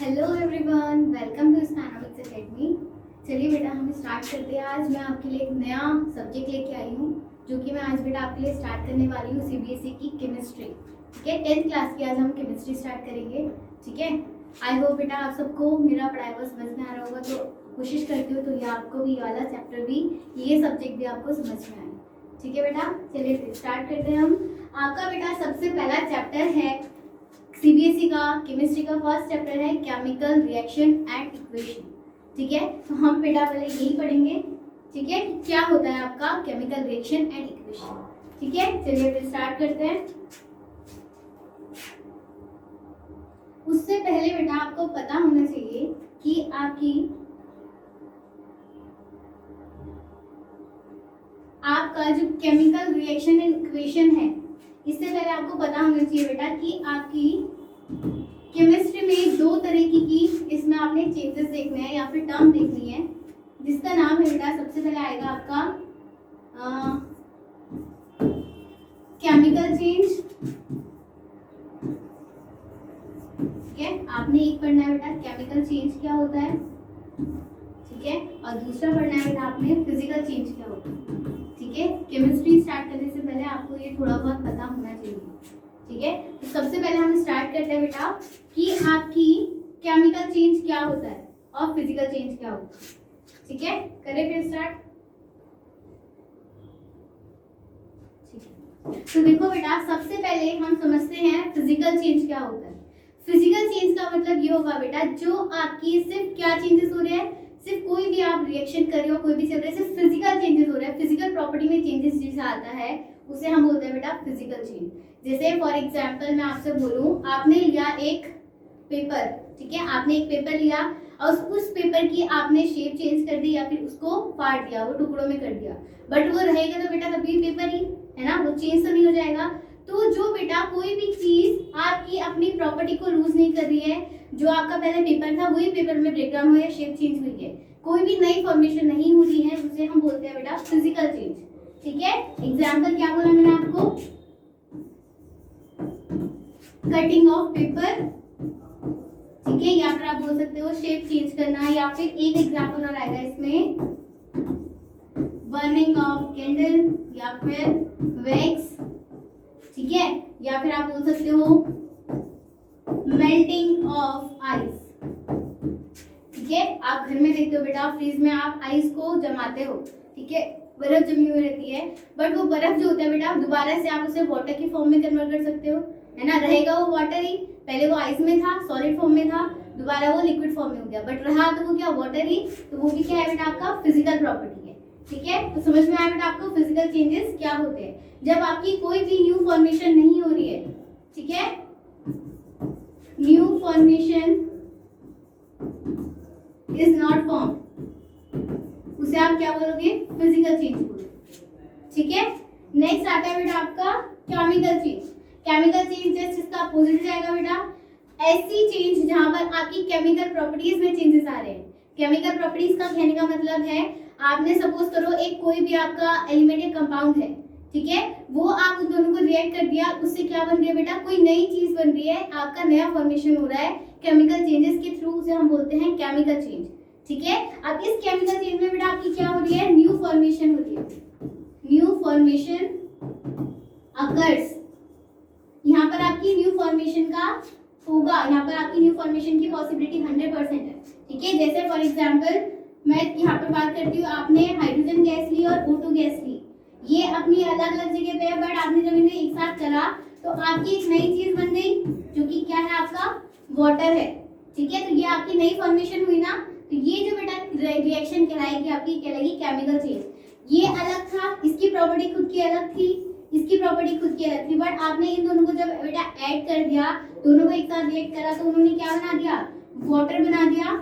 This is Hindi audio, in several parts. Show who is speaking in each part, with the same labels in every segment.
Speaker 1: Hello everyone, welcome to Stanomics academy. चलिए बेटा हम स्टार्ट करते हैं। आज मैं आपके लिए एक नया सब्जेक्ट लेके आई हूँ जो कि मैं आज बेटा आपके लिए स्टार्ट करने वाली हूँ सीबीएसई की केमिस्ट्री। ठीक है, 10th क्लास की आज हम केमिस्ट्री स्टार्ट करेंगे। ठीक है, आई होप बेटा आप सबको मेरा पढ़ाई हुआ समझ में आ रहा होगा। तो कोशिश करती हूँ तो ये आपको भी ये वाला चैप्टर भी, ये सब्जेक्ट भी आपको समझ में आए। ठीक है बेटा, चलिए फिर स्टार्ट करते हैं हम। आपका बेटा सबसे पहला चैप्टर है सीबीएसई का केमिस्ट्री का फर्स्ट चैप्टर है केमिकल रिएक्शन एंड इक्वेशन। ठीक है, तो हम बेटा पहले यही पढ़ेंगे। ठीक है, क्या होता है आपका केमिकल रिएक्शन एंड इक्वेशन। ठीक है, चलिए फिर स्टार्ट करते हैं। उससे पहले बेटा आपको पता होना चाहिए कि आपका जो केमिकल रिएक्शन एंड इक्वेशन है, इससे पहले आपको पता होना चाहिए बेटा कि आपकी केमिस्ट्री में दो तरीके की इसमें आपने चेंजेस देखने हैं या फिर टर्म देखनी है, जिसका नाम है बेटा सबसे पहले आएगा आपका केमिकल चेंज। ठीक है, आपने एक पढ़ना है बेटा केमिकल चेंज क्या होता है। ठीक है, और दूसरा पढ़ना है बेटा आपने फिजिकल चेंज क्या होता है। ठीक है, केमिस्ट्री स्टार्ट करने से पहले आपको ये थोड़ा बहुत पता होना चाहिए। ठीक है, तो सबसे पहले हम स्टार्ट करते हैं बेटा कि आपकी केमिकल चेंज क्या होता है और फिजिकल चेंज क्या होता है। ठीक है, करें फिर स्टार्ट। ठीक है, तो देखो बेटा सबसे पहले हम समझते हैं फिजिकल चेंज क्या होता है। फिजिकल चेंज का मतलब ये होगा बेटा जो आपकी सिर्फ क्या चेंजेस हो रहे हैं, सिर्फ कोई भी आप रिएक्शन कर रहे हो, कोई भी चल रहा है, सिर्फ फिजिकल चेंजेस हो रहे हैं। फिजिकल प्रॉपर्टी में चेंजेस जैसा आता है उसे हम बोलते हैं बेटा फिजिकल चेंज। जैसे फॉर एग्जांपल मैं आपसे बोलूं, आपने लिया एक पेपर। ठीक है, आपने एक पेपर लिया और उस पेपर की आपने शेप चेंज कर दी या फिर उसको फाड़ दिया, वो टुकड़ों में कर दिया, बट वो रहेगा तो बेटा कभी पेपर ही है ना, वो चेंज तो नहीं हो जाएगा। तो जो बेटा कोई भी चीज आपकी अपनी प्रॉपर्टी को लूज नहीं कर रही है, जो आपका पहले पेपर था वही पेपर में ब्रेकडाउन हुआ या शेप चेंज हुई है, कोई भी नई फॉर्मेशन नहीं हुई है, उसे हम बोलते हैं बेटा फिजिकल चेंज। ठीक है, एग्जाम्पल क्या बोला मैंने आपको, कटिंग ऑफ पेपर। ठीक है, या फिर आप बोल सकते हो शेप चेंज करना, या फिर एक एग्जाम्पल और आएगा इसमें बर्निंग ऑफ कैंडल या फिर वैक्स। ठीक है, या फिर आप बोल सकते हो मेल्टिंग ऑफ आइस। ठीक है, आप घर में देखते हो बेटा फ्रीज में आप आइस को जमाते हो। ठीक है, बर्फ जमी हुई रहती है, बट वो बर्फ जो होता है बेटा दोबारा से आप उसे वाटर की फॉर्म में कन्वर्ट कर सकते हो, है ना। रहेगा वो वाटर ही, पहले वो आइस में था, सॉलिड फॉर्म में था, दोबारा वो लिक्विड फॉर्म में हो गया, बट रहा तो वो क्या वाटर ही। तो वो भी क्या है बेटा आपका फिजिकल प्रॉपर्टी है। ठीक है, तो समझ में आया बेटा आपको फिजिकल चेंजेस क्या होते हैं जब आपकी कोई भी न्यू फॉर्मेशन नहीं हो रही है। ठीक है, new formation is not form, उसे आप क्या बोलोगे फिजिकल चेंज बोलोगे। ठीक है, नेक्स्ट आता है बेटा आपका chemical change. Chemical change just इसका अपोजिट जाएगा बेटा, ऐसी चेंज जहां पर आपकी केमिकल प्रॉपर्टीज में चेंजेस आ रहे हैं। केमिकल प्रॉपर्टीज का कहने का मतलब है, आपने सपोज करो एक कोई भी आपका एलिमेंट कंपाउंड है। ठीक है, वो आप उन दोनों को रिएक्ट कर दिया, उससे क्या बन रही है बेटा कोई नई चीज बन रही है, आपका नया फॉर्मेशन हो रहा है केमिकल चेंजेस के थ्रू, उसे हम बोलते हैं केमिकल चेंज। ठीक है, अब इस केमिकल चेंज में बेटा आपकी क्या हो रही है, न्यू फॉर्मेशन हो रही है, न्यू फॉर्मेशन अकर्स। यहाँ पर आपकी न्यू फॉर्मेशन का होगा, यहाँ पर आपकी न्यू फॉर्मेशन की पॉसिबिलिटी 100% है। ठीक है, जैसे फॉर एग्जांपल मैं यहाँ पर बात करती हूँ, आपने हाइड्रोजन गैस ली और O2 गैस ली, ये अपनी अलग अलग जगह पे है, बट आपने जब इन्हें एक साथ चला तो आपकी एक नई चीज बन गई जो कि क्या है आपका वाटर है। ठीक है, तो ये आपकी नई फॉर्मेशन हुई ना, तो ये जो बेटा रिएक्शन कहलाएगी आपकी, कहलाएगी केमिकल चेंज। ये अलग था, इसकी प्रॉपर्टी खुद की अलग थी, इसकी प्रॉपर्टी खुद की अलग थी, बट आपने इन दोनों को जब बेटा ऐड कर दिया, दोनों को एक साथ रिएक्ट करा, तो उन्होंने क्या बना दिया, वाटर बना दिया।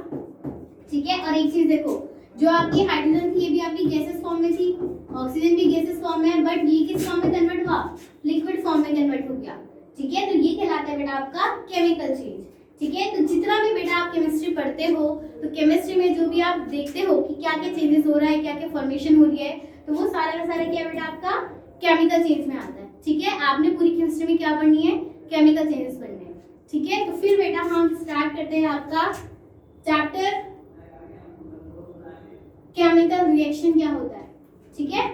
Speaker 1: ठीक है, और एक चीज देखो, जो आपकी हाइड्रोजन थी ये भी आपकी गैसेस फॉर्म में थी, ऑक्सीजन भी गैसेस फॉर्म में है, बट ये किस फॉर्म में कन्वर्ट हुआ, लिक्विड फॉर्म में कन्वर्ट हो गया। ठीक है, तो ये कहलाता है बेटा आपका केमिकल चेंज। ठीक है, तो जितना भी बेटा आप केमिस्ट्री पढ़ते हो, तो केमिस्ट्री में जो भी आप देखते हो कि क्या क्या चेंजेस हो रहा है, क्या क्या फॉर्मेशन हो रही है, तो वो सारा का सारा क्या बेटा आपका केमिकल चेंज में आता है। ठीक है, आपने पूरी केमिस्ट्री में क्या पढ़नी है, केमिकल चेंजेस पढ़ने हैं। ठीक है, तो फिर बेटा हम स्टार्ट करते हैं आपका चैप्टर केमिकल रिएक्शन क्या होता है। ठीक है,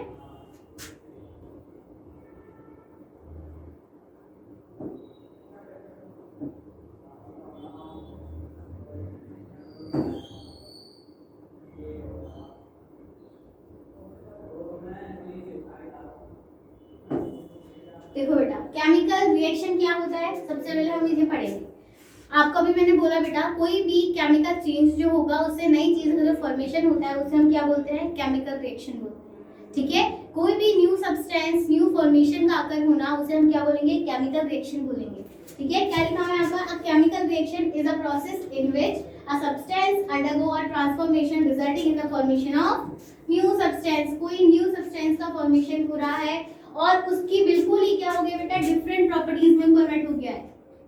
Speaker 1: देखो बेटा केमिकल रिएक्शन क्या होता है, सबसे पहले हम इसे पढ़ेंगे। आपको भी मैंने बोला बेटा कोई भी केमिकल चेंज जो होगा उससे नई चीज का जो फॉर्मेशन होता है उसे हम क्या बोलते हैं, केमिकल रिएक्शन बोलते हैं। ठीक है, कोई भी न्यू सब्सटेंस न्यू फॉर्मेशन का आकर होना उसे हम क्या बोलेंगे, केमिकल रिएक्शन बोलेंगे। ठीक है, क्या लिखा है आपका, a chemical reaction is a process in which a substance undergo a transformation resulting in the formation of new substance. कोई न्यू सब्सटेंस का फॉर्मेशन हो रहा है और उसकी बिल्कुल ही क्या हो गया बेटा, डिफरेंट प्रॉपर्टीज में कन्वर्ट हो गया है।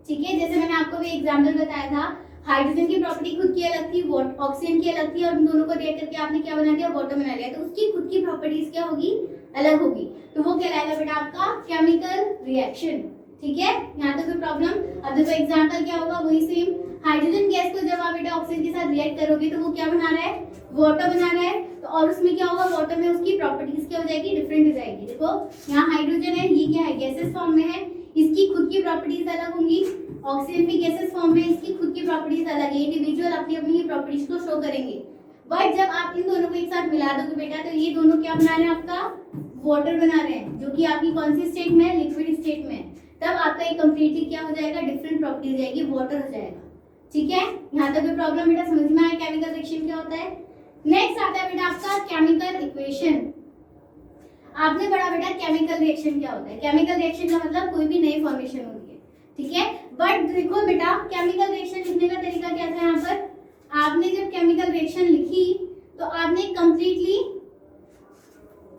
Speaker 1: ठीक है, जैसे मैंने आपको भी एग्जांपल बताया था, हाइड्रोजन की प्रॉपर्टी खुद की अलग थी, ऑक्सीजन की अलग थी, और उन दोनों को रिएक्ट करके आपने क्या बना दिया, वाटर बना लिया, तो उसकी खुद की प्रॉपर्टीज क्या होगी, अलग होगी, तो वो कहलाएगा बेटा आपका केमिकल रिएक्शन। ठीक है, यहाँ तक कोई प्रॉब्लम। अब देखो एग्जांपल क्या होगा, वही सेम, हाइड्रोजन गैस को जब आप बेटा ऑक्सीजन के साथ रिएक्ट करोगे तो वो क्या बना रहा है, वाटर बना रहा है, तो और उसमें क्या होगा, वाटर में उसकी प्रॉपर्टीज क्या हो जाएगी, डिफरेंट हो जाएगी। देखो यहाँ हाइड्रोजन है, ये क्या है, गैसेस फॉर्म में है, इसकी खुद की प्रॉपर्टीज अलग होंगी। ऑक्सीजन भी गैसेस फॉर्म में, इसकी खुद की प्रॉपर्टीज अलग है, इंडिविजुअल अपनी अपनी प्रॉपर्टीज को शो करेंगे। बट जब आप इन दोनों को एक साथ मिला दोगे बेटा तो ये दोनों क्या बना रहे हैं, आपका वाटर बना रहे हैं, जो कि आपकी कौन सी स्टेट में है, लिक्विड स्टेट में। तब आपका ये कंप्लीटली क्या हो जाएगा, डिफरेंट प्रॉपर्टी हो जाएगी, वाटर हो जाएगा। ठीक है, यहाँ तक कोई प्रॉब्लम बेटा, समझ में आया केमिकल रिएक्शन क्या होता है। नेक्स्ट आता है बेटा आपका केमिकल इक्वेशन। आपने पढ़ा बेटा केमिकल रिएक्शन क्या होता है, केमिकल रिएक्शन का मतलब कोई भी नई फॉर्मेशन होती है। ठीक है, बट देखो बेटा केमिकल रिएक्शन लिखने का तरीका क्या था, यहाँ पर आपने जब केमिकल रिएक्शन लिखी तो आपने कंप्लीटली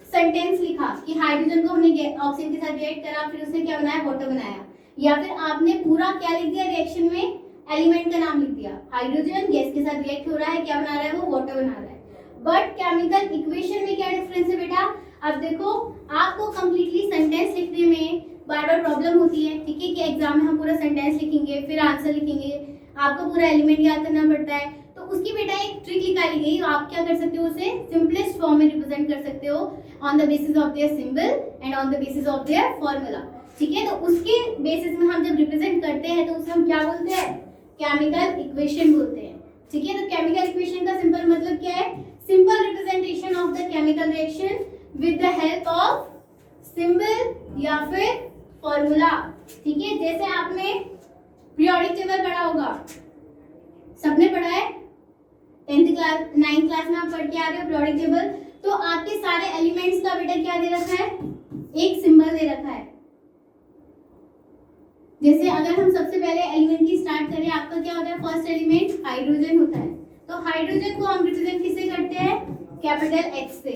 Speaker 1: सेंटेंस लिखा कि हाइड्रोजन को हमने ऑक्सीजन के साथ रिएक्ट करा, फिर उसने क्या बनाया, वाटर बनाया, या फिर आपने पूरा क्या लिख दिया, रिएक्शन में एलिमेंट का नाम लिख दिया, हाइड्रोजन गैस के साथ रिएक्ट हो रहा है, क्या बना रहा है, वो वाटर बना रहा है। बट केमिकल इक्वेशन में क्या डिफरेंस है बेटा, अब देखो आपको कंप्लीटली सेंटेंस लिखने में बार बार प्रॉब्लम होती है। ठीक है, कि एग्जाम में हम पूरा सेंटेंस लिखेंगे, फिर आंसर लिखेंगे, आपको पूरा एलिमेंट याद करना पड़ता है, तो उसकी बेटा एक ट्रिक निकाली गई, आप क्या कर सकते हो, उसे सिंपलेस्ट फॉर्म में रिप्रेजेंट कर सकते हो on the basis of their symbol and on the basis of their formula. ठीक है, तो उसके बेसिस में हम जब रिप्रेजेंट करते हैं तो उसे हम क्या बोलते हैं, केमिकल इक्वेशन बोलते हैं। ठीक है, तो केमिकल इक्वेशन का सिंपल मतलब क्या है, simple representation of the chemical reaction with the help of symbol या फिर फॉर्मूला। ठीक है, जैसे आपने पीरियोडिक टेबल पढ़ा होगा, सबने पढ़ा है, 10th क्लास 9th क्लास में आप पढ़ के आ रहे हो पीरियोडिक टेबल, तो आपके सारे एलिमेंट्स का बेटा क्या दे रखा है, एक सिंबल दे रखा है। जैसे अगर हम सबसे पहले एलिमेंट की स्टार्ट करें, आपका क्या होता है, फर्स्ट एलिमेंट हाइड्रोजन होता है, तो हाइड्रोजन को हम रिप्रेजेंट किससे करते हैं, कैपिटल H से।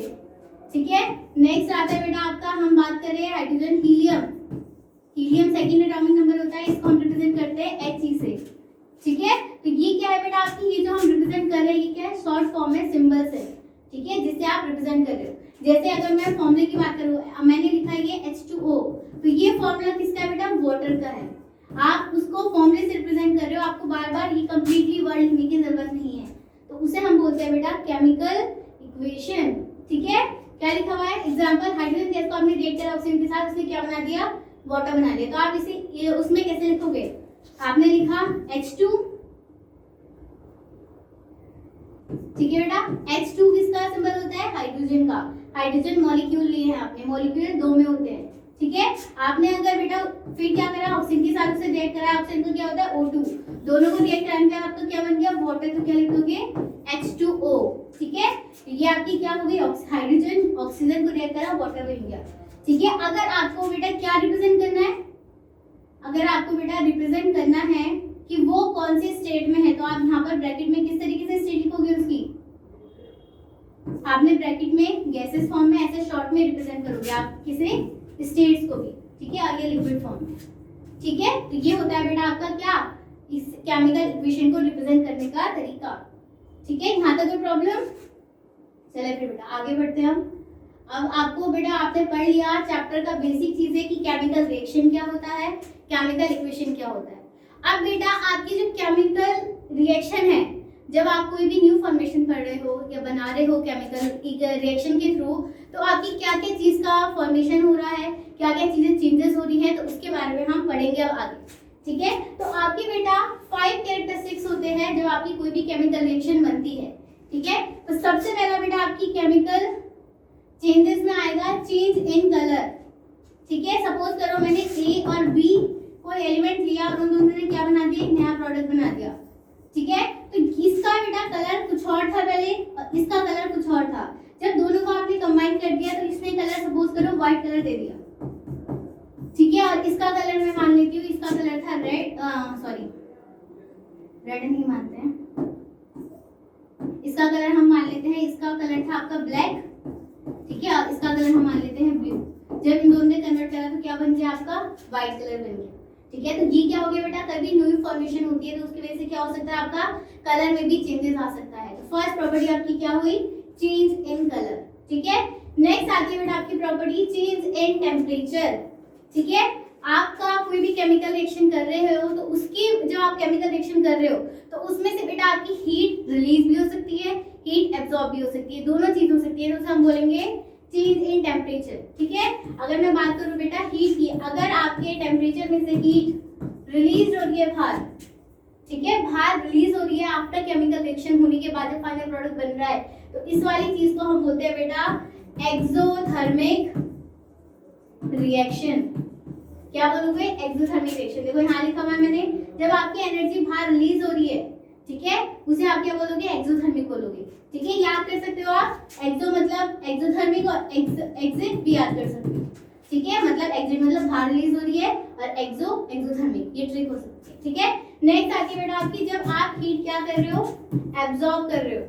Speaker 1: ठीक है, नेक्स्ट आता है बेटा आपका, हम बात करें hydrogen helium, helium second atomic number होता है, इसको हम रिप्रेजेंट करते हैं He से। ठीक है, तो ये क्या है बेटा आपकी, ये जो हम रिप्रेजेंट कर रहे हैं ये क्या है, शॉर्ट फॉर्म में सिंबल से। ठीक है, जिससे आप रिप्रेजेंट कर रहे हो। जैसे अगर मैं फॉर्मूले की बात करूँ, मैंने लिखा है ये H2O, तो ये फॉर्मूला किसका है बेटा, वाटर का है। आप उसको फॉर्मूले से रिप्रेजेंट कर रहे हो, आपको बार बार ये कंप्लीटली वर्ड लिखने की जरूरत नहीं है, तो उसे हम बोलते हैं बेटा केमिकल इक्वेशन। ठीक है, क्या लिखा हुआ है, एग्जांपल हाइड्रोजन गैस को आपने रिएक्ट करा ऑक्सीजन के साथ, उसने क्या बना दिया, वाटर बना दिया, तो आप इसे ये उसमें कैसे लिखोगे, आपने लिखा H2। ठीक है बेटा, H2 किसका सिंबल होता है, हाइड्रोजन का, हाइड्रोजन मॉलिक्यूल लिए हैं आपने, मॉलिक्यूल दो में होते हैं। ठीक है, आपने अगर बेटा फिर क्या करा, ऑक्सीजन के साथ उसे रिएक्ट करा, ऑक्सीजन को क्या होता है O2, दोनों को रिएक्ट कराने के बाद आपका क्या बन गया, वाटर, तो क्या लिखोगे H2O। ठीक है, ये आपकी क्या हो गई, हाइड्रोजन ऑक्सीजन को रिएक्ट करा, वाटर बन गया। ठीक है, अगर आपको बेटा क्या रिप्रेजेंट करना है, अगर आपको बेटा रिप्रेजेंट करना है कि वो कौन सी स्टेट में है, तो आप यहाँ पर ब्रैकेट में किस तरीके से स्टेट लिखोगे उसकी, आपने ब्रैकेट में गैसेस फॉर्म में ऐसे शॉर्ट में रिप्रेजेंट करोगे आप किसे, स्टेट्स को भी। ठीक है, आगे लिक्विड फॉर्म में। ठीक है, तो ये होता है बेटा आपका क्या, इस केमिकल इक्वेशन को रिप्रेजेंट करने का तरीका। ठीक है, यहाँ तक कोई प्रॉब्लम, चलिए फिर बेटा आगे बढ़ते हैं हम। अब आपको बेटा आपने पढ़ लिया चैप्टर का बेसिक चीजें कि केमिकल रिएक्शन क्या होता है, केमिकल इक्वेशन क्या होता है। अब बेटा आपकी जो केमिकल रिएक्शन है, जब आप कोई भी न्यू फॉर्मेशन पढ़ रहे हो या बना रहे हो केमिकल रिएक्शन के थ्रू, तो आपकी क्या क्या चीज का फॉर्मेशन हो रहा है, क्या क्या चीजें चेंजेस हो रही है, तो उसके बारे में हम पढ़ेंगे अब आगे। ठीक है, तो आपकी बेटा 5 कैरेक्टरिस्टिक्स होते हैं जब आपकी कोई भी केमिकल रिएक्शन बनती है। ठीक है, तो सबसे पहला बेटा आपकी केमिकल चेंजेस में आएगा चेंज इन कलर। ठीक है, सपोज करो मैंने ए और बी कोई एलिमेंट लिया और उन दोनों ने क्या बना दिया, एक नया प्रोडक्ट बना दिया। ठीक है, तो इसका बेटा कलर कुछ और था पहले और इसका कलर कुछ और था। जब दोनों को आपने कंबाइन कर दिया तो इसने कलर सपोज करो व्हाइट कलर दे दिया। ठीक है, और इसका कलर मैं मान लेती हूँ, इसका कलर था रेड, सॉरी रेड नहीं मानते हैं, इसका कलर हम मान लेते हैं, इसका कलर था आपका ब्लैक। ठीक है, और इसका कलर हम मान लेते हैं ब्लू। जब इन दोनों ने कन्वर्ट करा तो क्या बन गया आपका व्हाइट कलर बन गया। ठीक है, तो ये क्या हो गया बेटा, कभी न्यू फॉर्मेशन होती है तो उसकी वजह से क्या हो सकता है, आपका कलर में भी चेंजेस आ सकता है। तो फर्स्ट प्रॉपर्टी आपकी क्या हुई, चेंज इन कलर। ठीक है, नेक्स्ट आती है बेटा आपकी प्रॉपर्टी चेंज इन टेम्परेचर। ठीक है, आपका कोई भी केमिकल रिएक्शन कर रहे हो तो उसकी जब आप केमिकल रिएक्शन कर रहे हो तो उसमें से बेटा आपकी हीट रिलीज भी हो सकती है, हीट एब्जॉर्ब भी हो सकती है, दोनों चीज हो सकती है। तो उसे हम बोलेंगे चेंज इन टेम्परेचर। ठीक है, अगर मैं बात करूं बेटा हीट की, अगर आपके टेम्परेचर में से हीट रिलीज हो रही है बाहर, ठीक है, बाहर रिलीज हो रही है आफ्टर केमिकल रिएक्शन होने के बाद जब फाइनल प्रोडक्ट बन रहा है, तो इस वाली चीज को हम बोलते हैं बेटा एक्सोथर्मिक रिएक्शन। क्या बोलोगे, एक्सोथर्मिक रिएक्शन। देखो यहाँ लिखा हुआ है मैंने, जब आपकी एनर्जी बाहर रिलीज हो रही है, ठीक है, उसे आप क्या बोलोगे, एक्सोथर्मिक बोलोगे। ठीक है, याद कर सकते हो आप, एक्सो मतलब एक्सोथर्मिक और एग्जिट भी याद कर सकते हो। ठीक है, मतलब एग्जिट मतलब बाहर रिलीज हो रही है और एक्सो एक्सोथर्मिक, ये ट्रिक हो सकती है। ठीक है, नेक्स्ट आती है बेटा आपकी, जब आप हीट क्या कर रहे हो, एब्जॉर्ब कर रहे हो।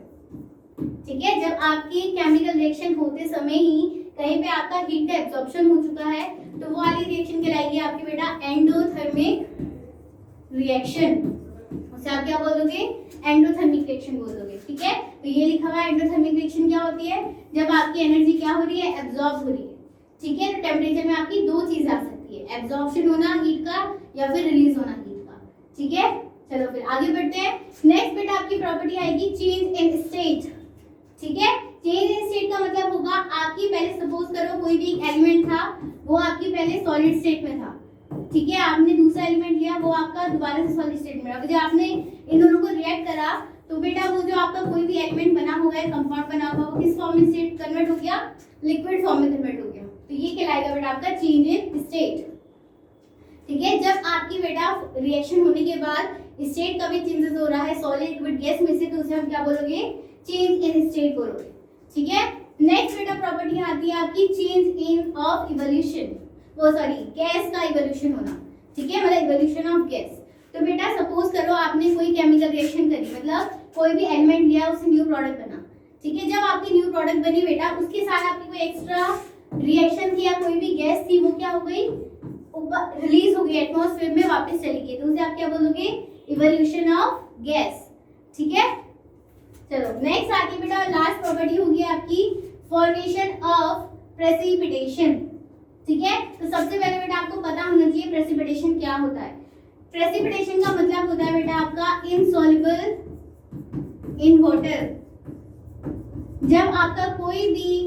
Speaker 1: ठीक है, जब आपकी केमिकल रिएक्शन होते समय ही कहीं पे आपका हीट का एब्जॉर्प्शन हो चुका है तो वो वाली रिएक्शन कहलाएगी आपकी बेटा एंडोथर्मिक रिएक्शन। उसे आप क्या बोलोगे, एंडोथर्मिक रिएक्शन बोलोगे। ठीक है, तो ये लिखा हुआ है एंडोथर्मिक रिएक्शन क्या होती है, जब आपकी एनर्जी क्या हो रही है, एब्जॉर्ब हो रही है। ठीक है, तो टेम्परेचर में आपकी दो चीजें आ सकती है, एब्जॉर्प्शन होना हीट का या फिर रिलीज होना हीट का। ठीक है, चलो फिर आगे बढ़ते हैं। नेक्स्ट बेटा आपकी प्रॉपर्टी आएगी चेंज इन स्टेट। ठीक है, चेंज इन स्टेट का मतलब होगा आपकी पहले सपोज करो कोई भी एलिमेंट था, वो आपकी पहले सॉलिड स्टेट में था। ठीक है, आपने दूसरा एलिमेंट लिया, वो आपका दोबारा से सॉलिड स्टेट में रहा। जब आपने इन दोनों को रिएक्ट करा तो बेटा वो जो आपका कोई भी एलिमेंट बना हुआ है, कंपाउंड बना हुआ, वो किस फॉर्म में स्टेट कन्वर्ट हो गया, लिक्विड फॉर्म में कन्वर्ट हो गया। तो ये कहलाएगा बेटा आपका चेंज इन स्टेट। ठीक है, जब आपकी बेटा रिएक्शन होने के बाद स्टेट का भी चेंजेस हो रहा है सॉलिड लिक्विड गैस में से, तो उसे हम क्या बोलोगे, चेंज इन स्टेट बोलोगे। ठीक है, नेक्स्ट बेटा प्रॉपर्टी आती है आपकी चेंज इन ऑफ इवोल्यूशन, वो सॉरी गैस का इवोल्यूशन होना। ठीक है, मतलब इवोल्यूशन ऑफ गैस। तो बेटा सपोज करो आपने कोई केमिकल रिएक्शन करी, मतलब कोई भी एलिमेंट लिया, उससे न्यू प्रोडक्ट बना। ठीक है, जब आपकी न्यू प्रोडक्ट बनी बेटा, उसके साथ आपकी कोई एक्स्ट्रा रिएक्शन थी या कोई भी गैस थी, वो क्या हो गई, रिलीज हो गई एटमॉस्फेयर में, वापस चली गई, तो उसे आप क्या बोलोगे, इवोल्यूशन ऑफ गैस। ठीक है, चलो नेक्स्ट आती है बेटा लास्ट प्रॉपर्टी होगी आपकी फॉर्मेशन ऑफ प्रेसिपिटेशन। ठीक है, तो सबसे पहले बेटा आपको पता होना चाहिए प्रेसिपिटेशन क्या होता है। प्रेसिपिटेशन का मतलब होता है बेटा आपका इनसॉल्युबल इन वाटर। जब आपका कोई भी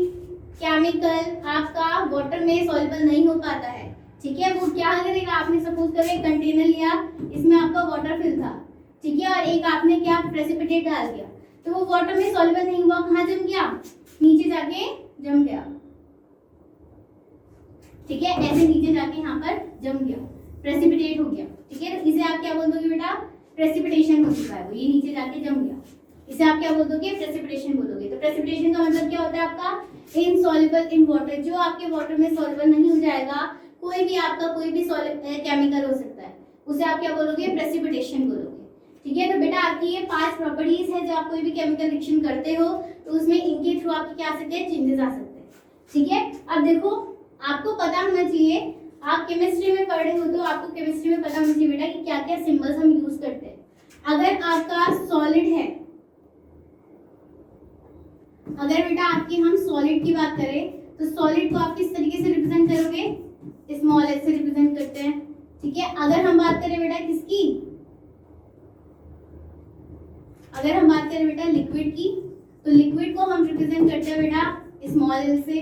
Speaker 1: केमिकल आपका वाटर में सॉल्युबल नहीं हो पाता है, ठीक है, वो क्या करेगा, आपने सपोज करो एक कंटेनर लिया, इसमें आपका वाटर फिल था, ठीक है, और एक आपने क्या प्रेसिपिटेट डाल दिया, तो वो वाटर में सॉल्युबल नहीं हुआ, कहाँ जम गया, नीचे जाके जम गया। ठीक है, ऐसे नीचे जाके यहाँ पर जम गया, प्रेसिपिटेट हो गया। ठीक है, तो इसे आप क्या बोल दोगे बेटा, प्रेसिपिटेशन हो चुका है, वो ये नीचे जाके जम गया, इसे आप क्या बोल दोगे, प्रेसिपिटेशन बोलोगे। तो प्रेसिपिटेशन का मतलब क्या होता है आपका इनसॉल्युबल इन वाटर, जो आपके वाटर में सॉल्युबल नहीं हो जाएगा, कोई भी आपका कोई भी केमिकल हो सकता है, उसे आप क्या बोलोगे, प्रेसिपिटेशन बोलोगे। ठीक है, तो बेटा आपकी ये 5 प्रॉपर्टीज है, जब आप कोई भी केमिकल रिएक्शन करते हो तो उसमें इनके थ्रू आपके क्या आ सकते हैं, चेंजेस आ सकते हैं। ठीक है, अब देखो आपको पता होना चाहिए, आप केमिस्ट्री में पढ़ रहे हो तो आपको केमिस्ट्री में पता होना चाहिए बेटा कि क्या क्या सिंबल्स हम यूज करते हैं। अगर आपका सॉलिड है, अगर बेटा आपकी हम सॉलिड की बात करें तो सॉलिड को आप किस तरीके से रिप्रेजेंट करोगे, स्मॉल एस से रिप्रेजेंट करते हैं। ठीक है, अगर हम बात करें बेटा किसकी, अगर हम बात करें बेटा लिक्विड की, तो लिक्विड को हम रिप्रेजेंट करते हैं बेटा स्मॉल एल से,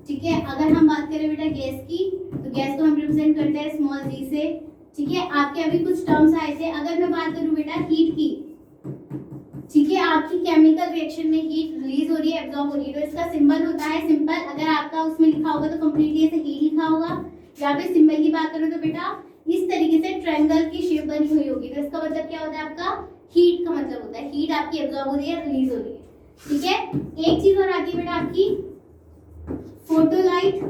Speaker 1: ठीक है। अगर हम बात करें बेटा गैस की, तो गैस को हम रिप्रेजेंट करते हैं स्मॉल जी से, ठीक है। आपके अभी कुछ टर्म्स आए थे। अगर मैं बात करूं बेटा हीट की, ठीक है, आपकी केमिकल रिएक्शन में हीट रिलीज हो रही है, एब्जॉर्ब हो रही है, तो इसका सिंबल होता है सिंपल। अगर आपका उसमें लिखा होगा तो कंप्लीटली ऐसे हीट लिखा होगा। यहाँ पे सिंबल की बात करूं तो बेटा इस तरीके से ट्रायंगल की शेप बनी हुई होगी, तो इसका मतलब क्या होता है आपका हीट का मतलब होता है हीट आपकी एब्जॉर्ब हो रही है, रिलीज हो रही है, ठीक है। एक चीज और आती है बेटा आपकी फोटोलाइट,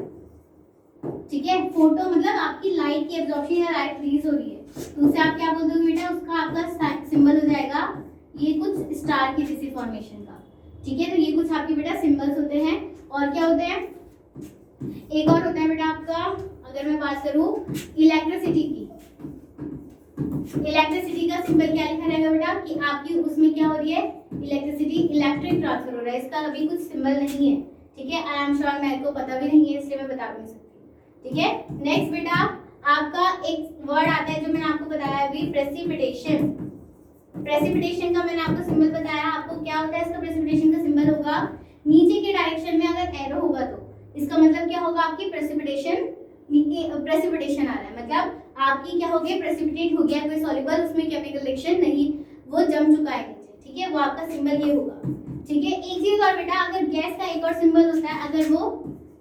Speaker 1: ठीक है। फोटो मतलब आपकी लाइट की एब्जॉर्प्शन या लाइट रिलीज हो रही है, तो उससे आप क्या बोल दोगे बेटा, उसका आपका सिंबल हो जाएगा ये कुछ स्टार की जैसी फॉर्मेशन का, ठीक है। तो ये कुछ आपके बेटा सिंबल्स होते हैं। और क्या होते हैं, एक और होता है बेटा आपका, अगर मैं बात करूं इलेक्ट्रिसिटी की, इलेक्ट्रिसिटी का सिंबल क्या लिखा रहेगा बेटा कि आपकी उसमें क्या हो रही है इलेक्ट्रिसिटी, इलेक्ट्रिक ट्रांसफर हो रहा है, इसका अभी कुछ सिंबल नहीं है, ठीक है। आई एम श्योर मेरे को पता भी नहीं है इसलिए मैं बता नहीं सकती, ठीक है। नेक्स्ट बेटा आपका एक वर्ड आता है जो मैंने आपको बताया अभी, प्रेसिपिटेशन। प्रेसिपिटेशन का मैंने आपको सिंबल बताया, आपको क्या होता है इसका प्रेसिपिटेशन का सिंबल होगा नीचे के डायरेक्शन में अगर एरो होगा तो इसका मतलब क्या होगा आपकी प्रेसिपिटेशन, प्रेसिपिटेशन आ रहा है मतलब आपकी क्या हो गया प्रेसिपिटेट हो गया कोई सॉल्युबल, उसमें केमिकल रिएक्शन नहीं, वो जम चुका है नीचे, ठीक है। वो आपका सिंबल ये होगा, ठीक है। एक चीज और बेटा, अगर गैस का एक और सिंबल होता है, अगर वो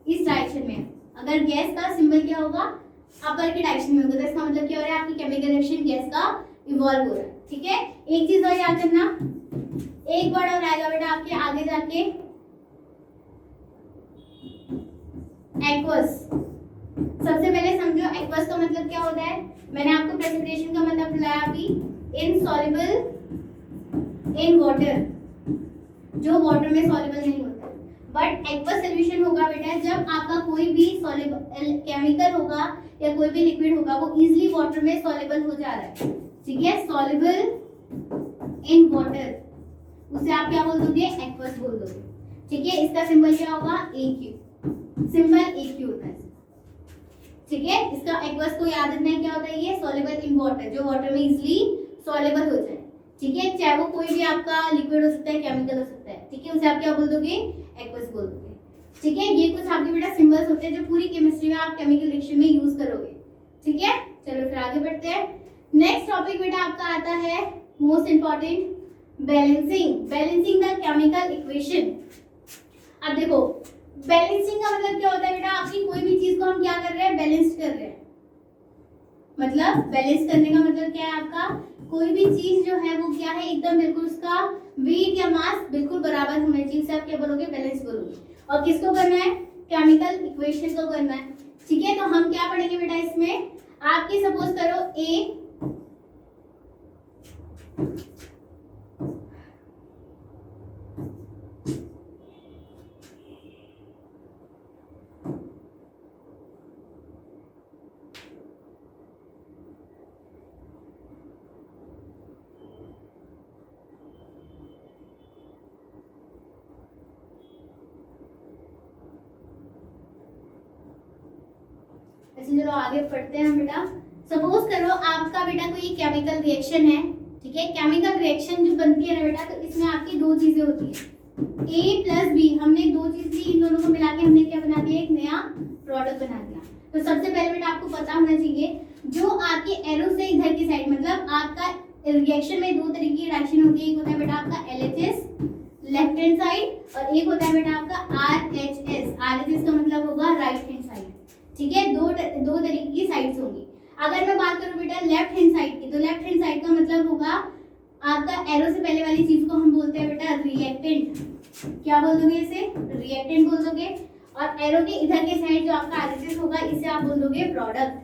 Speaker 1: इस डायरेक्शन में है, अगर गैस का सिंबल क्या होगा अपर के डायरेक्शन में होगा, तो इसका मतलब क्या हो रहा है आपकी केमिकल रिएक्शन गैस का इवॉल्व हो रहा है, ठीक है। एक चीज और याद रखना, एक वर्ड और आएगा बेटा आपके आगे जाके एक्वस। सबसे पहले समझो एक्वस का मतलब क्या होता है, मैंने आपको प्रेसिपिटेशन का मतलब बताया अभी, इनसॉल्युबल इन वाटर, जो वाटर में सॉल्युबल नहीं होता। बट एक्वस सॉल्यूशन होगा बेटा जब आपका कोई भी सॉल्युबल केमिकल होगा या कोई भी लिक्विड होगा वो इजीली वाटर में सॉल्युबल हो जा रहा है, ठीक है, सॉल्युबल इन वाटर, उसे आप क्या बोल दोगे एक्वस बोल दोगे, ठीक है। इसका सिंबल क्या होगा AQ, सिंबल AQ होता है, ठीक है। इसका एक्वस को याद रखना है क्या होता है, ये सॉल्युबल इन वाटर, जो वाटर में इजीली सॉल्युबल हो जाए, ठीक है। चाहे वो कोई भी आपका लिक्विड हो सकता है, केमिकल हो सकता है, ठीक है, उसे आप क्या बोल दोगे एक्वस बोल दोगे, ठीक है। ये कुछ आपके बेटा सिंबल्स होते हैं जो पूरी केमिस्ट्री में आप केमिकल रिएक्शन में यूज करोगे, ठीक है। चलो फिर आगे बढ़ते हैं। नेक्स्ट टॉपिक बेटा आपका आता है most important balancing, balancing the chemical equation. अब देखो बैलेंसिंग का मतलब क्या होता है बेटा, आपकी कोई भी चीज को हम क्या कर रहे हैं बैलेंस कर रहे हैं, मतलब बैलेंस करने का मतलब क्या है आपका, कोई भी चीज जो है वो क्या है एकदम बिल्कुल उसका वेट या मास बिल्कुल बराबर होना चाहिए, उसे आप क्या बोलोगे बैलेंस बोलोगे। और किसको करना है, केमिकल इक्वेशन को करना है, ठीक है। तो हम क्या पढ़ेंगे बेटा इसमें, आपकी सपोज करो A चलो आगे पढ़ते हैं बेटा। सपोज करो आपका बेटा कोई केमिकल रिएक्शन है, ठीक है। केमिकल रिएक्शन जो बनती है ना बेटा, तो इसमें आपकी दो चीजें होती है A प्लस B, हमने दो चीज ली, इन दोनों को मिला के हमने क्या बना दिया, एक नया प्रोडक्ट बना दिया। तो सबसे पहले बेटा आपको पता होना चाहिए जो आपके एरो से इधर की साइड, मतलब आपका रिएक्शन में दो तरीके की रिएक्शन होती है, एक होता है बेटा आपका LHS लेफ्ट हैंड साइड और एक होता है बेटा आपका RHS, RHS का मतलब होगा राइट हैंड साइड, ठीक है। दो तरीके की साइड्स होंगी। अगर मैं बात करूं बेटा लेफ्ट हैंड साइड की, तो लेफ्ट हैंड साइड का मतलब होगा आपका एरो से पहले वाली चीज को हम बोलते हैं बेटा रिएक्टेंट, क्या बोल दोगे इसे रिएक्टेंट बोल दोगे। और एरो के इधर के साइड जो आपका RHS होगा इसे आप बोल दोगे प्रोडक्ट,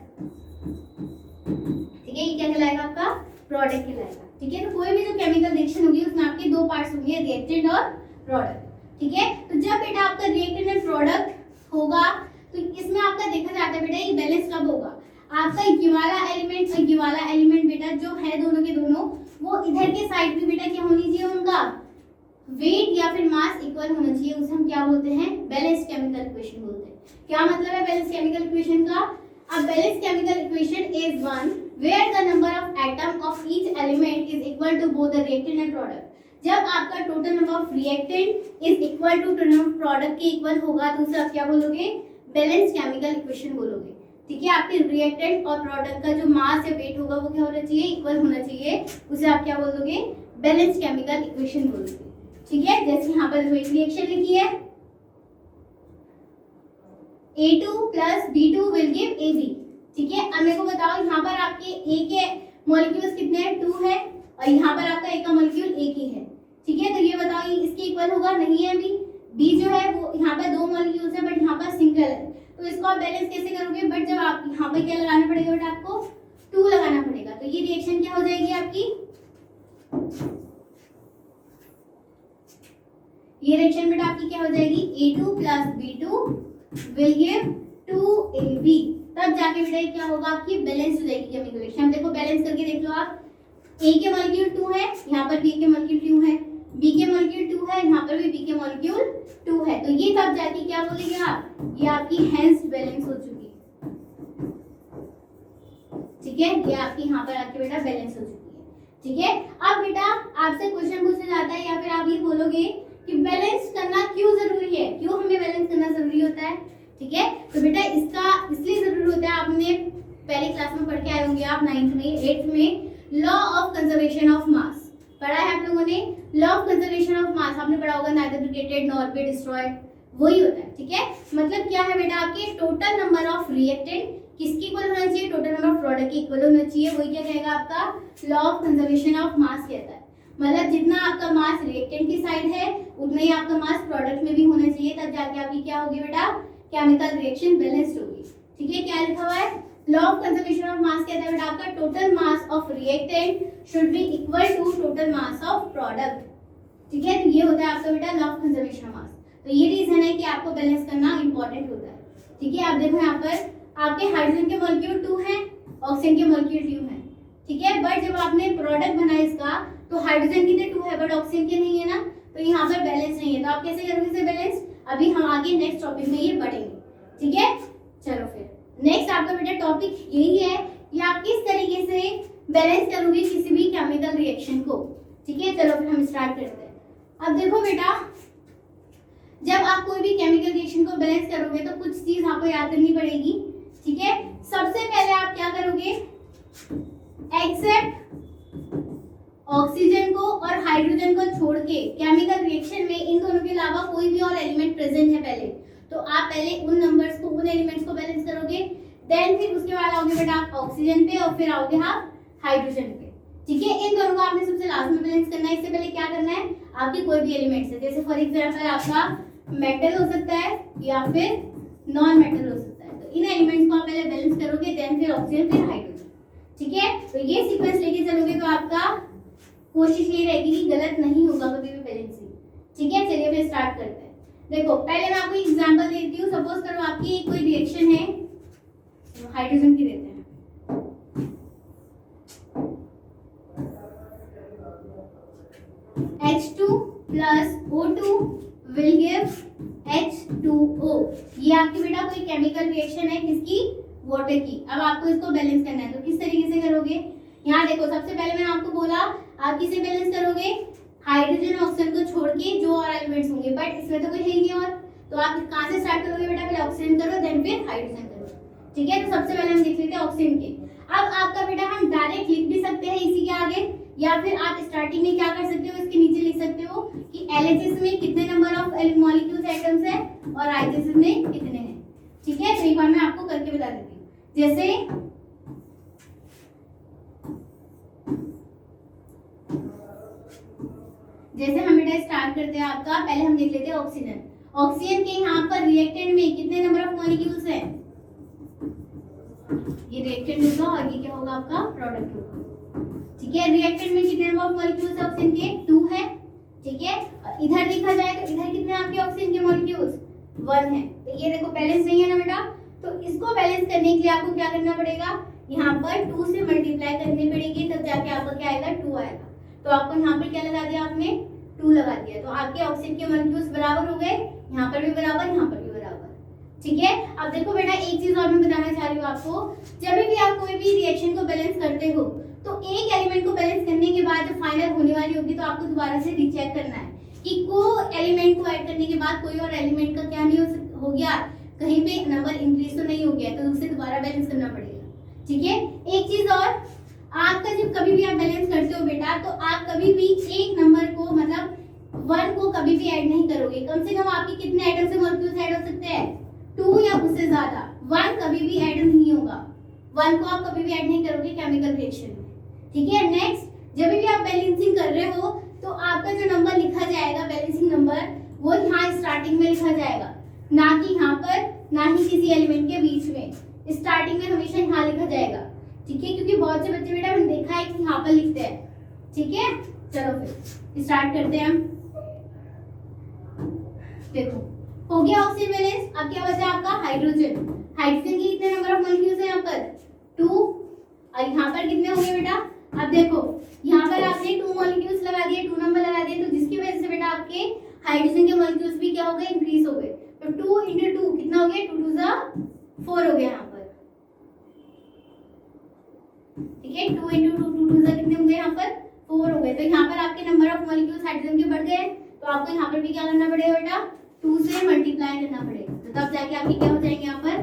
Speaker 1: ठीक है। ये क्या कहलाएगा आपका प्रोडक्ट कहलाएगा, ठीक है। तो कोई भी जो केमिकल रिएक्शन होगी उसमें आपके दो पार्ट्स होंगे, रिएक्टेंट और प्रोडक्ट, ठीक है। तो जब बेटा आपका रिएक्टेंट एंड प्रोडक्ट होगा तो इसमें आपका देखा जाता है बेटा ये बैलेंस कब होगा, आपका ये वाला एलिमेंट और ये वाला एलिमेंट बेटा जो है दोनों के दोनों, वो इधर के साइड पे बेटा क्या होनी चाहिए, उनका वेट या फिर मास इक्वल होना चाहिए, उसे हम क्या बोलते हैं बैलेंस केमिकल इक्वेशन बोलते हैं। क्या मतलब है बैलेंस केमिकल इक्वेशन का, a balanced chemical equation is one where the number of atom of each element is equal to both the reactant and product। जब आपका total number of reactant is equal to total number of product के इक्वल होगा तो उसे आप क्या बोलोगे, बैलेंस केमिकल इक्वेशन बोलोगे। ठीक है, आपके रिएक्टेंट और प्रोडक्ट का जो मास या वेट होगा वो क्या होना चाहिए, इक्वल होना चाहिए, उसे आप क्या बोलोगे, बैलेंस केमिकल इक्वेशन बोलोगे। ठीक है, जैसे यहाँ पर एक रिएक्शन लिखी है A2 plus B2 will give AB। ठीक है, अब मेरे को बताओ यहाँ पर आपके A के मॉलिक्यूल्स कितने हैं, 2 है, और यहाँ पर आपका A का मॉलिक्यूल एक ही है। ठीक है, तो ये बताओ ये इसके इक्वल होगा, नहीं है अभी। B जो है वो यहाँ पर 2 मॉलिक्यूल्स है बट यहाँ पर सिंगल है, तो इसको आप बैलेंस कैसे करोगे, बट जब आप यहाँ पर क्या लगाना पड़ेगा बेटा, आपको 2 लगाना पड़ेगा, तो ये रिएक्शन क्या हो जाएगी आपकी, ये रिएक्शन बेटा आपकी क्या हो जाएगी, A2 plus B2 will give 2AB। तब जाके बेटा क्या होगा, आपकी बैलेंस हो जाएगी केमिकल रिएक्शन। देखो बैलेंस करके देख लो आप, A के मॉलिक्यूल 2 है, यहाँ पर B के मॉलिक्यूल 2 है, B के मॉलिक्यूल 2 है, यहाँ पर भी B के मॉलिक्यूल 2 है, तो ये तब जाके क्या बोलेंगे आप, ये आपकी हेंस बैलेंस हो चुकी है। ठीक है, ये आपकी यहाँ पर आके बेटा बैलेंस हो चुकी है। ठीक है, अब बेटा आपसे क्वेश्चन पूछा जाता है या फिर आप ये बोलोगे कि बैलेंस करना क्यों जरूरी है, क्यों हमें बैलेंस करना जरूरी होता है। ठीक है, तो बेटा इसका इसलिए जरूरी होता है, आपने पहले क्लास में पढ़ के आए होंगे आप 9th में 8th में लॉ ऑफ कंजर्वेशन ऑफ मास पढ़ा है आप लोगों ने। लॉ ऑफ कंजर्वेशन ऑफ मास आपने पढ़ा होगा, नाइदर ब्रिकेटेड नॉर बी डिस्ट्रॉयड, वही होता है। ठीक है, मतलब क्या है बेटा, आपके टोटल नंबर ऑफ रिएक्टेंट किसकी इक्वल होना चाहिए, टोटल नंबर ऑफ प्रोडक्ट की इक्वल होना चाहिए, वही क्या कहेगा आपका law of conservation of mass कहता है। मतलब जितना आपका मास रिएक्टेंट की साइड है उतना ही आपका मास प्रोडक्ट में भी होना चाहिए, तब जाके आपकी क्या होगी बेटा, केमिकल रिएक्शन बैलेंस्ड होगी। ठीक है, क्या लिखा हुआ है, law of conservation of mass कहता है बेटा आपका total mass of reactant should be equal to total mass of product. ठीक है, तो ये होता है आपका बेटा law of conservation of mass. तो ये रीजन है कि आपको बैलेंस करना इंपॉर्टेंट होता है। ठीक है, आप देखो यहाँ पर आपके हाइड्रोजन के मॉलिक्यूल 2 है, ऑक्सीजन के मॉलिक्यूल 2 है। ठीक है, बट जब आपने प्रोडक्ट बनाया इसका तो हाइड्रोजन की तो 2 है बट ऑक्सीजन के नहीं है ना, तो यहाँ पर बैलेंस नहीं है, तो आप कैसे करोगे इसे बैलेंस, अभी हम आगे नेक्स्ट टॉपिक में ये पढ़ेंगे। ठीक है, चलो फिर नेक्स्ट आपका बेटा टॉपिक यही है कि आप किस तरीके से बैलेंस करोगे किसी भी केमिकल रिएक्शन को। ठीक है, चलो फिर हम स्टार्ट करते हैं। अब देखो बेटा, जब आप कोई भी केमिकल रिएक्शन को बैलेंस करोगे तो कुछ चीज आपको याद करनी पड़ेगी। ठीक है, सबसे पहले आप क्या करोगे, एक्सेप्ट ऑक्सीजन को और हाइड्रोजन को छोड़ के केमिकल रिएक्शन में इन दोनों के अलावा कोई भी और एलिमेंट प्रेजेंट है पहले, तो आप पहले उन नंबर्स को, उन एलिमेंट्स को बैलेंस करोगे, देन फिर उसके बाद आओगे बेटा आप ऑक्सीजन पे और फिर आओगे आप हाइड्रोजन पे। ठीक है, इन दोनों को आपने सबसे लास्ट में बैलेंस करना है। इससे पहले क्या करना है, आपके कोई भी एलिमेंट्स है, जैसे फॉर एग्जांपल आपका मेटल हो सकता है या फिर नॉन मेटल हो सकता है, तो इन एलिमेंट्स को आप पहले बैलेंस करोगे, देन फिर ऑक्सीजन फिर हाइड्रोजन। ठीक है, तो ये सीक्वेंस लेके चलोगे तो आपका कोशिश ये रहेगी कि गलत नहीं होगा कभी भी बैलेंसिंग। ठीक है, चलिए फिर स्टार्ट करते हैं। देखो पहले मैं आपको एग्जांपल देती हूँ, सपोज करो आपकी कोई रिएक्शन है, हाइड्रोजन की देते हैं, H2 plus O2 will give H2O। ये आपकी बेटा कोई केमिकल रिएक्शन है किसकी, वाटर की। अब आपको इसको बैलेंस करना है, तो किस तरीके से करोगे, यहाँ देखो सबसे पहले मैंने आपको बोला आप किसे बैलेंस करोगे, हाइड्रोजन ऑक्सीजन को छोड़ के जो और एलिमेंट्स होंगे, बट इसमें तो कोई है नहीं और, तो आप कहाँ से स्टार्ट करोगे बेटा, पहले ऑक्सीजन करो देन फिर हाइड्रोजन करो। ठीक है, तो सबसे पहले हम देख लेते हैं ऑक्सीजन के। अब आपका बेटा हम डायरेक्ट लिख भी सकते हैं इसी के आगे, या फिर आप स्टार्टिंग में क्या कर सकते हो, इसके नीचे लिख सकते हो कि LHS में कितने नंबर ऑफ मॉलिक्यूल्स एटम्स है और IHS में कितने हैं। ठीक है, तो एक बार मैं आपको करके बता देती हूँ। जैसे हम बेटा स्टार्ट करते हैं आपका, पहले हम देख लेते हैं ऑक्सीजन। ऑक्सीजन के यहाँ पर रिएक्टेंट में कितने नंबर ऑफ मॉलिक्यूल्स हैं, ये रिएक्टेंट होगा और ये क्या होगा आपका प्रोडक्ट होगा। ठीक है, रिएक्टेंट में कितने नंबर ऑफ मॉलिक्यूल्स है ऑक्सीजन के, 2 है। ठीक है, और इधर देखा जाए तो इधर कितने आपके ऑक्सीजन के मॉलिक्यूल्स, 1 है। तो ये देखो बैलेंस नहीं है ना बेटा, तो इसको बैलेंस करने के लिए आपको क्या करना पड़ेगा, यहाँ पर 2 से मल्टीप्लाई करनी पड़ेगी, तब जाके आपका क्या आएगा, 2 आएगा। तो आपको यहाँ पर क्या लगा दिया आपने, 2 लगा दिया, तो आपके ऑक्सीजन के मॉलिक्यूल्स बराबर हो गए, यहाँ पर भी बराबर, यहाँ पर भी बराबर। ठीक है, अब देखो बेटा एक चीज और मैं बताना चाह रही हूँ आपको, जब भी आप कोई भी रिएक्शन को बैलेंस करते हो तो एक एलिमेंट को बैलेंस करने के बाद बाद जब फाइनल होने वाली होगी तो आपको दोबारा से रीचेक करना है कि को एलिमेंट को ऐड करने के बाद कोई और एलिमेंट का क्या नहीं हो गया, कहीं पे नंबर इंक्रीज तो नहीं हो गया, तो उसे दोबारा बैलेंस करना पड़ेगा। ठीक है, एक चीज और, आपका जब कभी भी आप बैलेंस करते हो बेटा, तो आप कभी भी एक नंबर को मतलब 1 को कभी भी ऐड नहीं करोगे। कम से कम आपके कितने आइटम से मॉलिक्यूल्स ऐड हो सकते हैं, 2 या उससे ज्यादा। 1 कभी भी ऐड नहीं होगा, 1 को आप कभी भी ऐड नहीं करोगे केमिकल रिएक्शन में। ठीक है, नेक्स्ट, जब भी आप बैलेंसिंग कर रहे हो तो आपका जो नंबर लिखा जाएगा बैलेंसिंग नंबर, वो यहाँ स्टार्टिंग में लिखा जाएगा, ना कि यहाँ पर, ना ही किसी एलिमेंट के बीच में। स्टार्टिंग में हमेशा यहाँ लिखा जाएगा। ठीक है, क्योंकि बहुत से बच्चे बेटा मैंने देखा है कि यहाँ पर लिखते हैं। ठीक है, चलो फिर स्टार्ट करते हैं हम। देखो हो गया ऑक्सीजन बैलेंस। अब क्या बचा आपका हाइड्रोजन। हाइड्रोजन के कितने नंबर ऑफ मॉलिक्यूल्स हैं यहाँ पर, 2, और यहाँ पर कितने होंगे बेटा, अब देखो यहाँ पर आपने 2 मॉलिक्यूल्स लगा दिए, 2 नंबर लगा दिए, तो जिसकी वजह से बेटा आपके हाइड्रोजन के मॉलिक्यूल्स भी क्या हो गए, इंक्रीज हो गए। तो 2 × 2 कितना हो गया, 2 2 = 4 हो गया यहाँ पर। ठीक है, 2 × 2 2 2 कितने होंगे यहाँ पर, 4 हो गए। तो यहाँ पर आपके नंबर ऑफ मॉलिक्यूल्स हाइड्रोजन के बढ़ गए, तो आपको यहाँ पर भी क्या करना पड़ेगा बेटा, 2 से मल्टीप्लाई करना पड़ेगा, तो तब जाके आपके क्या हो जाएंगे यहाँ पर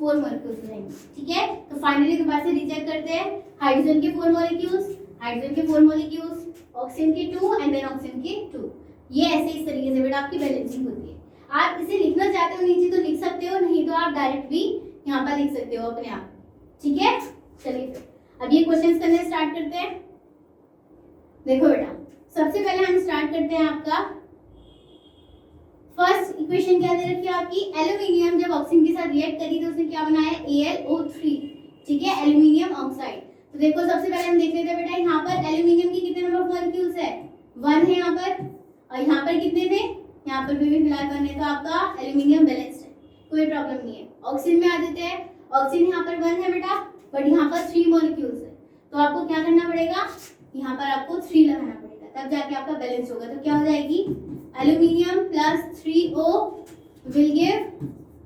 Speaker 1: 4 मॉलिक्यूल्स हो जाएंगे। ठीक है, तो फाइनली दोबारा से रीचेक करते हैं। हाइड्रोजन के 4 मॉलिक्यूल्स, हाइड्रोजन के 4 मॉलिक्यूल्स, ऑक्सीजन के 2 एंड देन ऑक्सीजन के 2। ये ऐसे इस तरीके से बेटा आपकी बैलेंसिंग होती है। आप इसे लिखना चाहते हो नीचे तो लिख सकते हो, नहीं तो आप डायरेक्ट भी यहाँ पर लिख सकते हो अपने आप। ठीक है, चलिए फिर अब ये क्वेश्चंस करने स्टार्ट करते हैं। देखो बेटा, सबसे पहले हम स्टार्ट करते हैं आपका फर्स्ट इक्वेशन क्या दे रखी है आपकी, एल्यूमिनियम जब ऑक्सीजन के साथ रिएक्ट करी तो उसने क्या बनाया, AlO3। ठीक है, एल्यूमिनियम ऑक्साइड। तो देखो सबसे पहले हम देख लेते हैं बेटा, यहाँ पर एल्यूमिनियम की कितने नंबर ऑफ मॉलिक्यूल्स है, 1 है यहाँ पर, और यहाँ पर कितने थे, यहाँ पर भी फिलहाल 1 है, तो आपका एल्यूमिनियम बैलेंस्ड है, कोई प्रॉब्लम नहीं है। ऑक्सीजन में आ जाते हैं, ऑक्सीजन यहाँ पर 1 है बेटा, बट यहाँ पर 3 मॉलिक्यूल्स है, तो आपको क्या करना पड़ेगा, यहाँ पर आपको 3 लगाना पड़ेगा, तब जाके आपका बैलेंस होगा। तो क्या हो जाएगी, aluminium plus 3O will give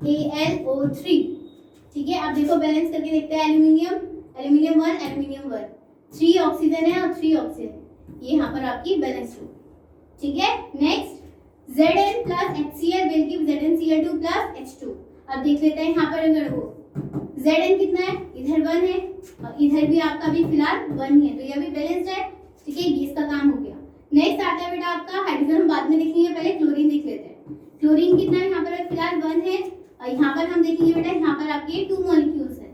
Speaker 1: AlO3। ठीक है, अब देखो बैलेंस करके देखते हैं। एल्यूमिनियम 1, एल्यूमिनियम 1, 3 ऑक्सीजन है और 3 ऑक्सीजन, ये यहाँ पर आपकी बैलेंस होगी। ठीक है, next, Zn plus HCl will give ZnCl2 plus H2। अब देख लेते हैं यहाँ पर, अगर वो Zn कितना है, इधर 1 है और इधर भी आपका भी फिलहाल 1 ही है, तो ये भी बैलेंस्ड है। ठीक है, ये इसका काम हो गया। नेक्स्ट आता है बेटा आपका हाइड्रोजन, हम बाद में देखेंगे, पहले क्लोरीन देख लेते हैं। क्लोरीन कितना है यहाँ पर, फिलहाल 1 है, और यहाँ पर हम देखेंगे बेटा, यहाँ पर आपके 2 मॉलिक्यूल्स है।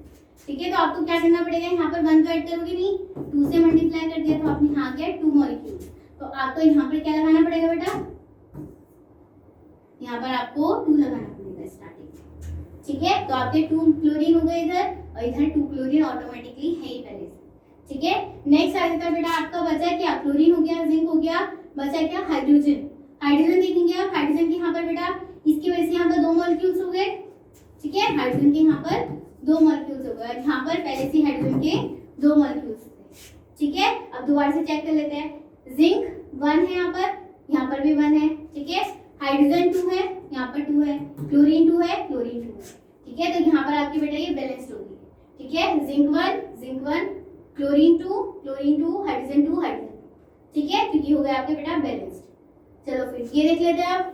Speaker 1: ठीक है, तो आपको क्या करना पड़ेगा, यहाँ पर 1 को ऐड करोगे नहीं, 2 से मल्टीप्लाई कर दिया, तो आपने यहाँ किया 2 मॉलिक्यूल्स, तो आपको यहाँ पर क्या लगाना पड़ेगा बेटा, यहाँ पर आपको 2 लगाना पड़ेगा स्टार्टिंग में। ठीक है, तो आपके 2 क्लोरीन हो गए इधर, और इधर 2 क्लोरीन ऑटोमेटिकली है ही पहले से। ठीक है, नेक्स्ट आ जाता है बेटा आपका, बचा क्या, क्लोरीन हो गया, जिंक हो गया, बचा क्या, हाइड्रोजन। हाइड्रोजन देखेंगे आप, हाइड्रोजन के यहाँ पर बेटा इसकी वजह से यहाँ पर 2 मॉलिक्यूल्स हो गए। ठीक है, हाइड्रोजन के यहाँ पर 2 मॉलिक्यूल्स हो गए, और यहाँ पर पहले से हाइड्रोजन के 2 मॉलिक्यूल्स थे। ठीक है, अब दोबारा से चेक कर लेते हैं। जिंक 1 है यहाँ पर भी 1 है। ठीक है, हाइड्रोजन 2 है, यहाँ पर 2 है, क्लोरीन 2 है, क्लोरीन 2 है। ठीक है, तो यहाँ पर आपकी बेटा ये बैलेंस्ड होगी। ठीक है, जिंक 1, क्लोरीन 2, हाइड्रोजन 2, हाइड्रोजन। ठीक है, तो ये हो गया आपके बेटा बैलेंस्ड। चलो फिर ये देख लेते हैं आप,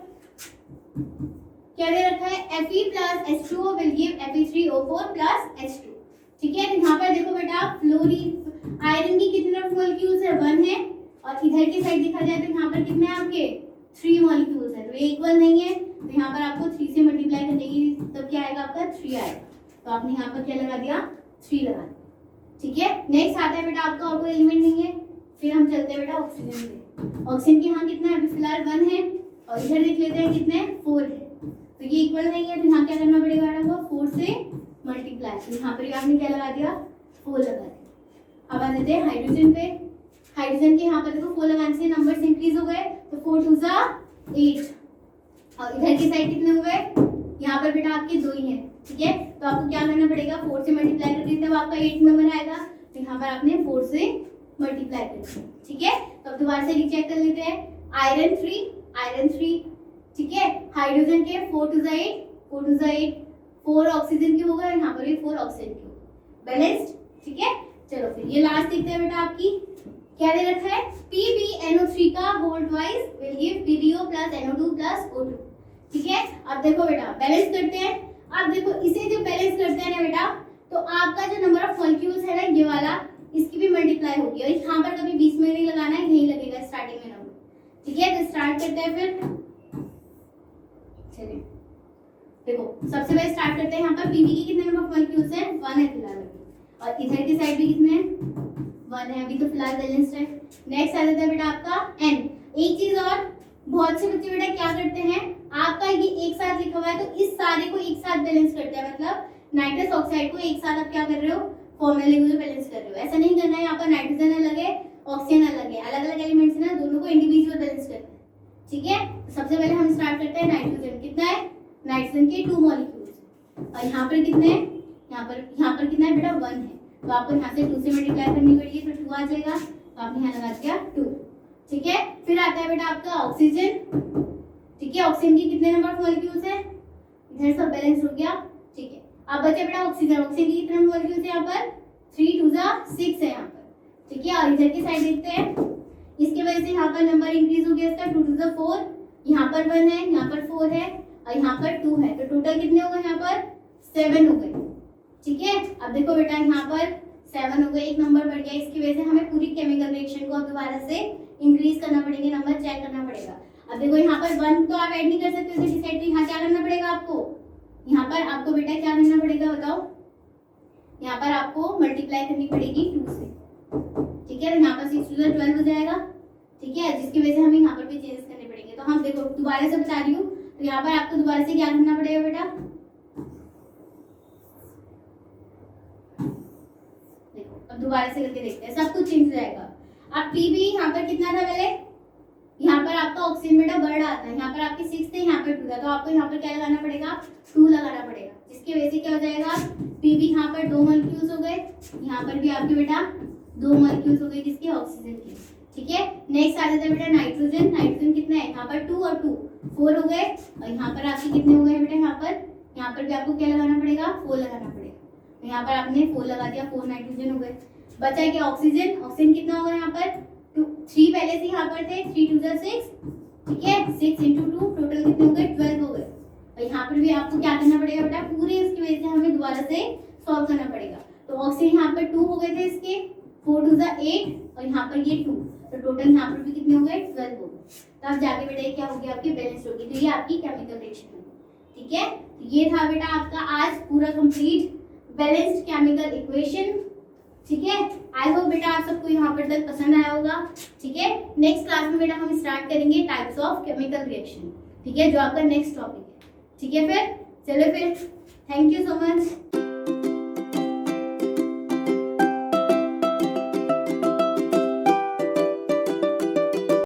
Speaker 1: क्या दे रखा है, Fe plus H2O will give Fe3O4 plus H2। ठीक है, तो यहाँ पर देखो बेटा, फ्लोरीन आयरन की कितने मॉलिक्यूल्स है, 1 है, और इधर की साइड देखा जाए तो यहाँ पर कितने हैं आपके 3 मॉलिक्यूल्स है, तो ये इक्वल नहीं है, तो यहाँ पर आपको 3 से मल्टीप्लाई कर देगी, तब क्या आएगा आपका 3 आएगा, तो आपने यहाँ पर क्या लगा दिया, 3 लगा दिया। ठीक है, नेक्स्ट आता है बेटा आपका, और कोई एलिमेंट नहीं है, फिर हम चलते हैं बेटा ऑक्सीजन पे। ऑक्सीजन के यहाँ कितना है, अभी फिलहाल 1 है, और इधर देख लेते हैं कितने, 4 है, तो ये इक्वल नहीं है, तो यहाँ क्या करना पड़ेगा बेटा, 4 से मल्टीप्लाई, तो यहाँ पर आपने क्या लगा दिया, 4 लगा दिया। अब आ जाते हैं हाइड्रोजन पे। हाइड्रोजन के यहाँ पर देखो 4 लगाने से नंबर्स इंक्रीज हो गए, तो 4 2 = 8, और इधर की साइड कितने हो गए, यहाँ पर बेटा आपके 2 ही हैं। ठीक है, तो आपको क्या करना पड़ेगा, 4 से मल्टीप्लाई करके तब आपका 8 नंबर आएगा, तो यहाँ पर आपने 4 से मल्टीप्लाई कर दिया। ठीक है, तो अब दोबारा से रीचेक कर लेते हैं। आयरन 3, ठीक है, हाइड्रोजन के 4 2 = 8, 4 ऑक्सीजन के हो गए, यहाँ पर भी 4 ऑक्सीजन के हो गए, बैलेंस्ड। ठीक है, चलो फिर ये लास्ट देखते हैं बेटा आपकी क्या दे रखा है, PbNO3 का whole twice will give PbO plus NO2 plus O2। ठीक है, अब देखो बेटा बैलेंस करते हैं। अब देखो इसे जब बैलेंस करते हैं ना बेटा, तो आपका जो नंबर ऑफ मॉलिक्यूल्स है ना ये वाला, इसकी भी मल्टीप्लाई होगी, और यहाँ पर कभी 20 में नहीं लगाना है, यही लगेगा स्टार्टिंग में नंबर। ठीक है, तो स्टार्ट करते हैं फिर। चलिए देखो सबसे पहले स्टार्ट करते हैं। यहाँ पर Pb के कितने नंबर ऑफ मॉलिक्यूल्स हैं, 1 है फिलहाल, और इधर की साइड भी कितने हैं, 1 है, अभी तो फिलहाल बैलेंस्ड है। नेक्स्ट आ जाता है बेटा आपका N। एक चीज और, बहुत से बच्चे बेटा क्या करते हैं, आपका ये एक साथ लिखा हुआ है तो इस सारे को एक साथ बैलेंस करते हैं, मतलब नाइट्रस ऑक्साइड को एक साथ आप क्या कर रहे हो, फॉर्मूले में बैलेंस कर रहे हो। ऐसा नहीं करना है, यहाँ पर नाइट्रोजन अलग है, ऑक्सीजन अलग है, अलग अलग एलिमेंट्स है ना, दोनों को इंडिविजुअल बैलेंस करते हैं। ठीक है, सबसे पहले हम स्टार्ट करते हैं नाइट्रोजन। कितना है, नाइट्रोजन के 2 मॉलिक्यूल्स, और यहाँ पर कितने हैं, यहाँ पर कितना है बेटा, 1 है, तो आपको यहाँ से 2 से मल्टीप्लाई करनी पड़ेगी, तो 2 आ जाएगा, तो आपने यहाँ लगा दिया 2। ठीक है, फिर आता है बेटा आपका ऑक्सीजन। ठीक है, ऑक्सीजन की कितने नंबर ऑफ मॉलिक्यूल्स है, इधर सब बैलेंस हो गया। ठीक है, अब बचा बेटा ऑक्सीजन। ऑक्सीजन की कितने मॉलिक्यूल्स है यहाँ पर, 3 2 6 है यहाँ पर। ठीक है, और इधर की साइड देखते हैं, इसके वजह से यहाँ पर नंबर इंक्रीज हो गया इसका, 2 2 4, यहाँ पर 1 है, यहाँ पर 4 है, और यहाँ पर 2 है, तो टोटल कितने हो गए यहाँ पर, 7 हो गए। ठीक है, अब देखो बेटा यहाँ पर 7 हो गए, एक नंबर बढ़ गया, इसकी वजह से हमें पूरी केमिकल रिएक्शन को अब दोबारा से इंक्रीज करना पड़ेगा, नंबर चेक करना पड़ेगा। अब देखो यहाँ पर 1 तो आप ऐड नहीं कर सकते, उसे डिसाइड, तो यहाँ क्या करना पड़ेगा आपको, यहाँ पर आपको बेटा क्या करना पड़ेगा बताओ, यहाँ पर आपको मल्टीप्लाई करनी पड़ेगी 2 से। ठीक है, तो यहाँ पर 6 2 12 हो जाएगा। ठीक है, जिसकी वजह से हमें यहाँ पर भी चेंज करने पड़ेंगे। तो हम देखो दोबारा से बता रही हूँ, तो यहाँ पर आपको दोबारा से क्या करना पड़ेगा बेटा, देखो अब दोबारा से करके देखते हैं, सब कुछ चेंज हो जाएगा। अब Pb यहाँ पर कितना था पहले, यहाँ पर आपका ऑक्सीजन बेटा बढ़ आता है, यहाँ पर आपके 6 थे, यहाँ पर 2 था, तो आपको यहाँ पर क्या लगाना पड़ेगा, 2 लगाना पड़ेगा, जिसकी वजह से क्या हो जाएगा, Pb यहाँ पर 2 मॉलिक्यूल्स हो गए, यहाँ पर भी आपके बेटा 2 मॉलिक्यूल्स हो गए, किसके, ऑक्सीजन के। ठीक है, नेक्स्ट आ जाता है बेटा नाइट्रोजन। नाइट्रोजन कितना है, यहाँ पर 2 और 2 4 हो गए, और यहाँ पर आपके कितने हो गए बेटा, यहाँ पर भी आपको क्या लगाना पड़ेगा, 4 लगाना पड़ेगा, तो यहाँ पर आपने 4 लगा दिया, 4 नाइट्रोजन हो गए। बचा क्या, ऑक्सीजन। ऑक्सीजन कितना होगा यहाँ पर, 3 पहले से यहाँ पर थे, 3 2 6। ठीक है, 6 × 2 टोटल कितने हो गए, 12 हो गए, और यहाँ पर भी आपको क्या करना पड़ेगा बेटा, पूरे इसकी वजह से हमें दोबारा से सॉल्व करना पड़ेगा। तो ऑक्सीजन यहाँ पर 2 हो गए थे इसके, 4 2 8, और यहाँ पर ये 2, तो टोटल यहाँ पर भी कितने हो गए, 12 हो गए। तो अब जाके बेटा ये क्या होगी, आपकी बैलेंस होगी, तो ये आपकी केमिकल रिएक्शन है। ठीक है, तो ये था बेटा आपका आज पूरा कंप्लीट बैलेंस्ड केमिकल इक्वेशन। ठीक है, आई होप बेटा आप सबको यहाँ पर तक पसंद आया होगा। ठीक है, नेक्स्ट क्लास में बेटा हम स्टार्ट करेंगे टाइप्स ऑफ केमिकल रिएक्शन। ठीक है, जो आपका नेक्स्ट टॉपिक है। ठीक है, फिर चलो फिर, थैंक यू सो मच।